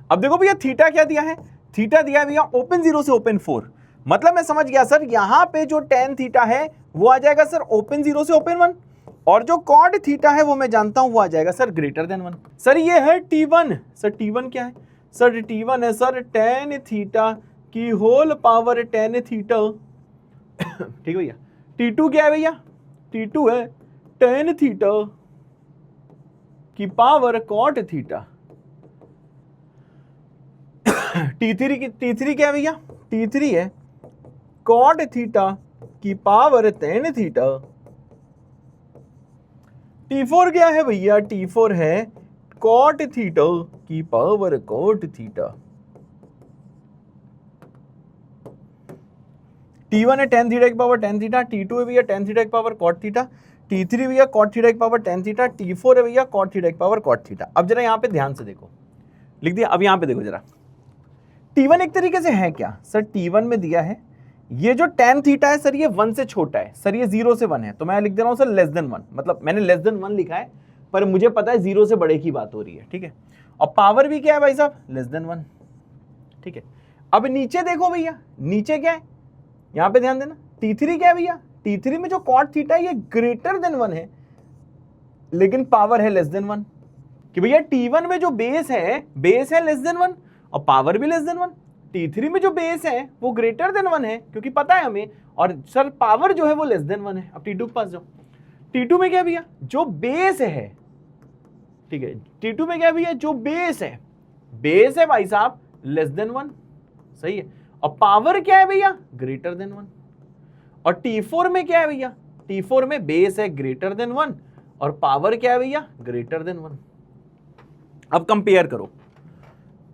अब देखो भैया थीटा क्या दिया है, थीटा दिया है भैया ओपन 0 से ओपन 4, मतलब मैं समझ गया सर यहां पे जो tan थीटा है वो आ जाएगा सर ओपन 0 से ओपन 1, और जो कॉट थीटा है वो मैं जानता हूं वो आ जाएगा सर ग्रेटर देन 1। सर ये है T1, सर T1 क्या है, सर T1 है सर tan थीटा की होल पावर tan थीटा, ठीक है भैया। T2 क्या है भैया, T2 है tan थीटा की पावर कॉट थीटा। T3 क्या है भैया, T3 है कॉट थीटा की पावर tan थीटा। T4 क्या है भैया, T4 है कॉट थीटा की पावर कॉट थीटा। T1 है tan थीटा की पावर tan थीटा, T2 है भैया tan थीटा की पावर कॉट थीटा, T3 भैया कॉट थीटा की पावर tan थीटा, T4 है भैया कॉट थीटा की पावर कॉट थीटा। अब जरा यहां पे ध्यान से देखो, लिख दिया। अब यहां पे देखो जरा, T1 एक तरीके से है क्या सर, T1 में दिया है ये जो tan थीटा है सर ये 1 से छोटा है, सर ये 0 से 1 है, तो मैं लिख दे रहा हूं सर लेस देन 1, मतलब मैंने लेस देन 1 लिखा है पर मुझे पता है 0 से बड़े की बात हो रही है, ठीक है। और पावर भी क्या है भाई साहब, लेस देन 1, ठीक है। अब नीचे देखो भैया, नीचे क्या है, यहां पे ध्यान देना, T3 क्या है भैया, T3 में जो कॉट थीटा है ये ग्रेटर देन 1 है लेकिन पावर है लेस देन 1, कि भैया T1 में जो बेस है लेस देन 1 और पावर भी लेस देन 1। T3 में जो बेस है वो ग्रेटर देन 1 है क्योंकि पता है हमें, और सर पावर जो है वो लेस देन 1 है। अब T2 के पास जाओ, T2 में क्या भैया, जो बेस है, ठीक है, T2 में क्या भैया, जो बेस है भाई साहब लेस देन 1, सही है। और पावर क्या है भैया, ग्रेटर देन 1। और T4 में क्या है भैया, T4 में बेस है ग्रेटर देन 1 और पावर क्या है भैया, ग्रेटर देन 1। अब कंपेयर करो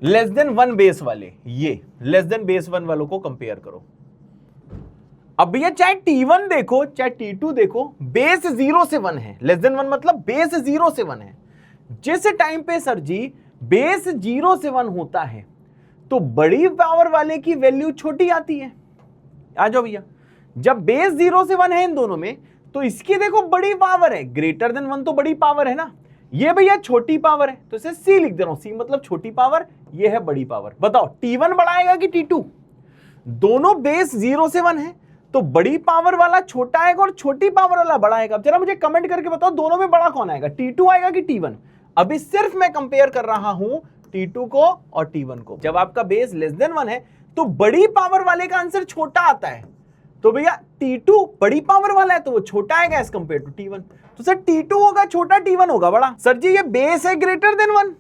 लेस देन 1 बेस वाले, ये लेस देन बेस 1 वालों को कंपेयर करो। अब भैया चाहे T1 देखो चाहे T2 देखो, बेस 0 से 1 है, लेस देन 1 मतलब बेस 0 से 1 है। जिस टाइम पे सर जी बेस 0 से 1 होता है तो बड़ी पावर वाले की वैल्यू छोटी आती है। आ जाओ भैया, जब बेस 0 से 1 है इन दोनों में तो इसकी देखो बड़ी पावर है, ग्रेटर देन 1 तो बड़ी पावर है ना, ये भैया छोटी पावर है तो इसे C लिख दे रहा हूं, C मतलब छोटी पावर, ये है बड़ी पावर। बताओ T1 बड़ा आएगा कि T2, दोनों बेस 0 से 1 है तो बड़ी पावर वाला छोटा आएगा और छोटी पावर वाला बड़ा आएगा। अब जरा मुझे कमेंट करके बताओ दोनों में बड़ा कौन आएगा, T2 आएगा कि T1। अभी सिर्फ मैं कंपेयर कर रहा हूं T2 को और T1 को। जब आपका बेस लेस देन 1 है तो बड़ी पावर वाले का आंसर छोटा आता है, तो भैया T2 बड़ी पावर वाला है तो वो छोटा आएगा एज कंपेयर टू T1। तो सर T2 होगा छोटा, T1 होगा बड़ा। सर जी ये बेस है ग्रेटर देन 1,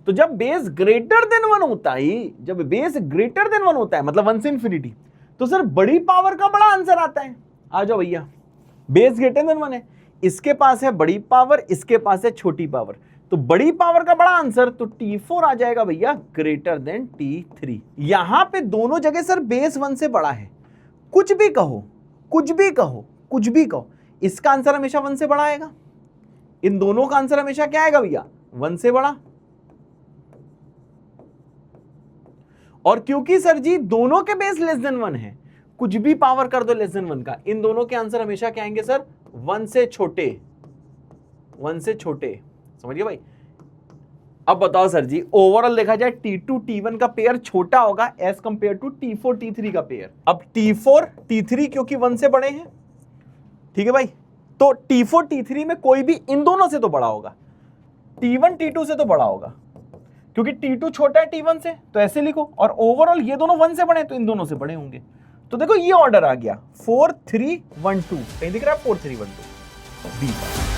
तो जब बेस ग्रेटर देन 1 होता है, जब बेस ग्रेटर देन 1 होता है मतलब 1 से इंफिनिटी, तो सर बड़ी पावर का बड़ा आंसर आता है। आ जाओ भैया, बेस ग्रेटर देन 1 है, इसके पास है बड़ी पावर, इसके पास है छोटी पावर, तो बड़ी पावर का बड़ा आंसर तो T4 आ जाएगा भैया ग्रेटर देन T3। यहां पे दोनों जगह सर बेस 1 से बड़ा है, कुछ भी कहो कुछ भी कहो कुछ भी कहो, इसका आंसर हमेशा 1 से बड़ा आएगा, इन दोनों का आंसर हमेशा क्या आएगा भैया, 1 से बड़ा। और क्योंकि सर जी दोनों के बेस लेस देन 1 है, कुछ भी पावर कर दो लेस देन 1 का, इन दोनों के आंसर हमेशा क्या आएंगे सर, 1 से छोटे, 1 से छोटे, समझिए भाई। अब बताओ सर जी ओवरऑल देखा जाए T2 T1 का पेयर छोटा होगा as compare to T4 T3 का पेयर। अब T4 T3 क्योंकि 1 से बड़े हैं, ठीक है भाई, तो T4 T3 में कोई भी इन दोनों से तो बड़ा होगा, T1 T2 से तो बड़ा होगा, क्योंकि T2 छोटा है T1 से तो ऐसे लिखो, और ओवरऑल ये दोनों 1 से बड़े हैं तो इन दोनों से बड़े होंगे। तो देखो ये ऑर्डर आ गया 4 3 1 2, कहीं दिख रहा है 4 3 1 2 बी।